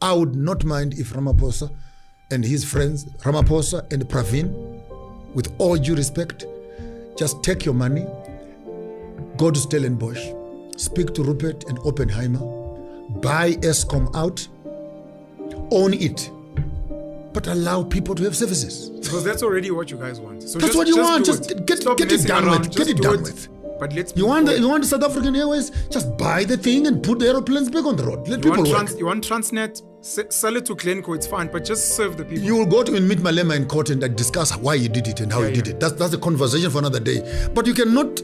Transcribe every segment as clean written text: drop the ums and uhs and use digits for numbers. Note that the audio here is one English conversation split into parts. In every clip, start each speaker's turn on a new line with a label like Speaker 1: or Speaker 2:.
Speaker 1: I would not mind if Ramaphosa and his friends, Ramaphosa and Pravin, with all due respect, just take your money, go to Stellenbosch, speak to Rupert and Oppenheimer, buy Eskom out, own it, but allow people to have services.
Speaker 2: Because that's already what you guys want. So
Speaker 1: that's what you want. Just get it done with. Get it done with.
Speaker 2: But let's.
Speaker 1: You want South African Airways? Just buy the thing and put the aeroplanes back on the road. Let people work.
Speaker 2: You want Transnet? Sell it to Glencoe. It's fine, but just serve the people.
Speaker 1: You will go to meet Malema in court and discuss why you did it and how you did it. That's a conversation for another day. But you cannot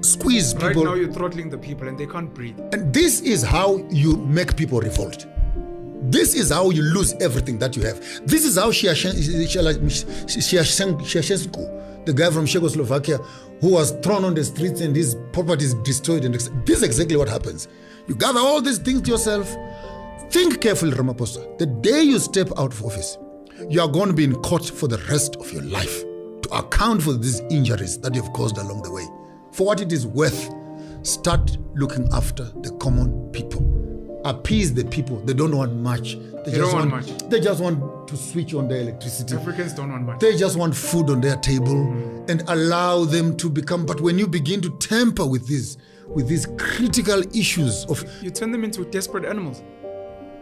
Speaker 1: squeeze people.
Speaker 2: Right now you're throttling the people and they can't breathe.
Speaker 1: And this is how you make people revolt. This is how you lose everything that you have. This is how Shevchenko, the guy from Czechoslovakia, who was thrown on the streets and his property is destroyed. And this is exactly what happens. You gather all these things to yourself. Think carefully, Ramaphosa. The day you step out of office, you are going to be in court for the rest of your life to account for these injuries that you've caused along the way. For what it is worth, start looking after the common people. Appease the people. They don't want much. They just want much. They just want to switch on their electricity.
Speaker 2: Africans don't want much.
Speaker 1: They just want food on their table and allow them to become. But when you begin to tamper with these critical issues of,
Speaker 2: you turn them into desperate animals.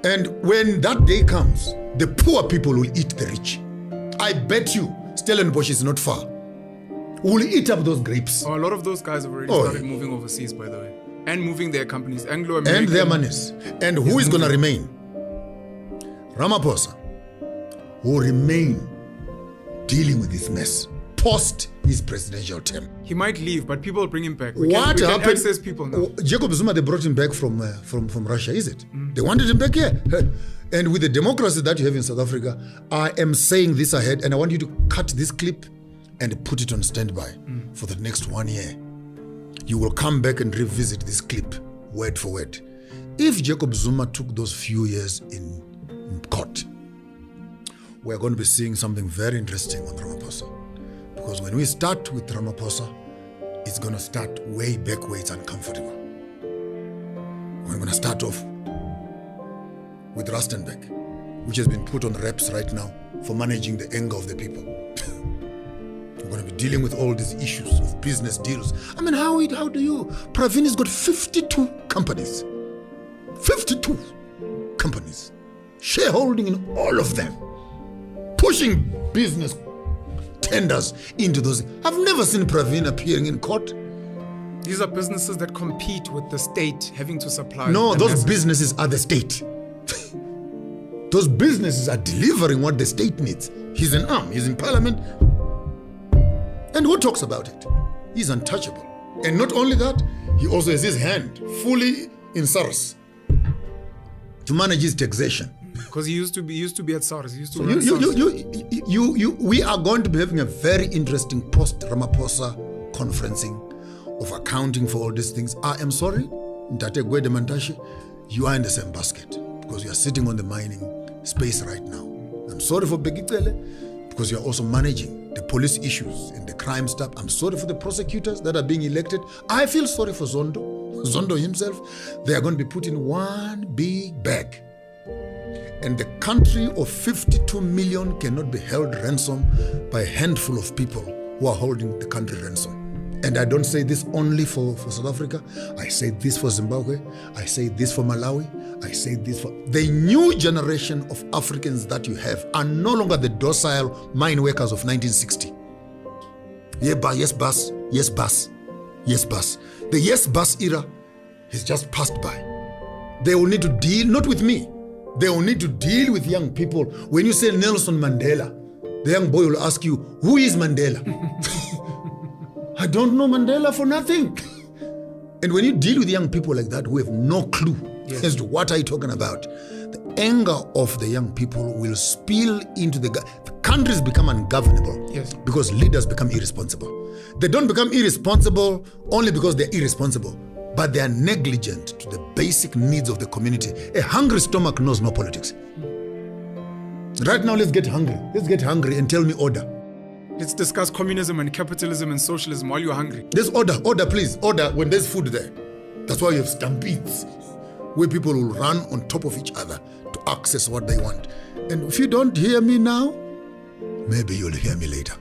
Speaker 1: And when that day comes, the poor people will eat the rich. I bet you Stellenbosch is not far. We'll eat up those grapes.
Speaker 2: Oh, a lot of those guys have already started moving overseas, by the way. And moving their companies, Anglo-American.
Speaker 1: And their monies. And who is going to remain? Ramaphosa will remain dealing with this mess post his presidential term.
Speaker 2: He might leave, but people will bring him back.
Speaker 1: We can
Speaker 2: access people now.
Speaker 1: Jacob Zuma, they brought him back from Russia, is it? They wanted him back here. And with the democracy that you have in South Africa, I am saying this ahead, and I want you to cut this clip and put it on standby for the next 1 year. You will come back and revisit this clip word for word. If Jacob Zuma took those few years in court, we're going to be seeing something very interesting on Ramaphosa. Because when we start with Ramaphosa, it's going to start way back where it's uncomfortable. We're going to start off with Rustenburg, which has been put on reps right now for managing the anger of the people. We're going to be dealing with all these issues of business deals. I mean, how do you? Pravin has got 52 companies. 52 companies. Shareholding in all of them. Pushing business tenders into those. I've never seen Pravin appearing in court.
Speaker 2: These are businesses that compete with the state having to supply.
Speaker 1: No, those businesses are the state. Those businesses are delivering what the state needs. He's an arm. He's in parliament. And who talks about it? He's untouchable. And not only that, he also has his hand fully in SARS to manage his taxation.
Speaker 2: Because he used to be at SARS. He used to
Speaker 1: we are going to be having a very interesting post-Ramaphosa conferencing of accounting for all these things. I am sorry, Ntate Gwede Mantashe, you are in the same basket because you are sitting on the mining space right now. I'm sorry for Begitele because you are also managing the police issues and the crime stuff. I'm sorry for the prosecutors that are being elected. I feel sorry for Zondo himself. They are going to be put in one big bag. And the country of 52 million cannot be held ransom by a handful of people who are holding the country ransom. And I don't say this only for South Africa. I say this for Zimbabwe. I say this for Malawi. I say this for the new generation of Africans that you have are no longer the docile mine workers of 1960. Yes, bus. Yes, bus. Yes, bus. The yes, bus era has just passed by. They will need to deal, not with me. They will need to deal with young people. When you say Nelson Mandela, the young boy will ask you, who is Mandela? I don't know Mandela for nothing. And when you deal with young people like that who have no clue as to what are you talking about, the anger of the young people will spill into the countries become ungovernable because leaders become irresponsible. They don't become irresponsible only because they're irresponsible, but they are negligent to the basic needs of the community. A hungry stomach knows no politics. Right now, let's get hungry. Let's get hungry and tell me order.
Speaker 2: Let's discuss communism and capitalism and socialism while you're hungry.
Speaker 1: There's order, please. Order when there's food there. That's why you have stampedes, where people will run on top of each other to access what they want. And if you don't hear me now, maybe you'll hear me later.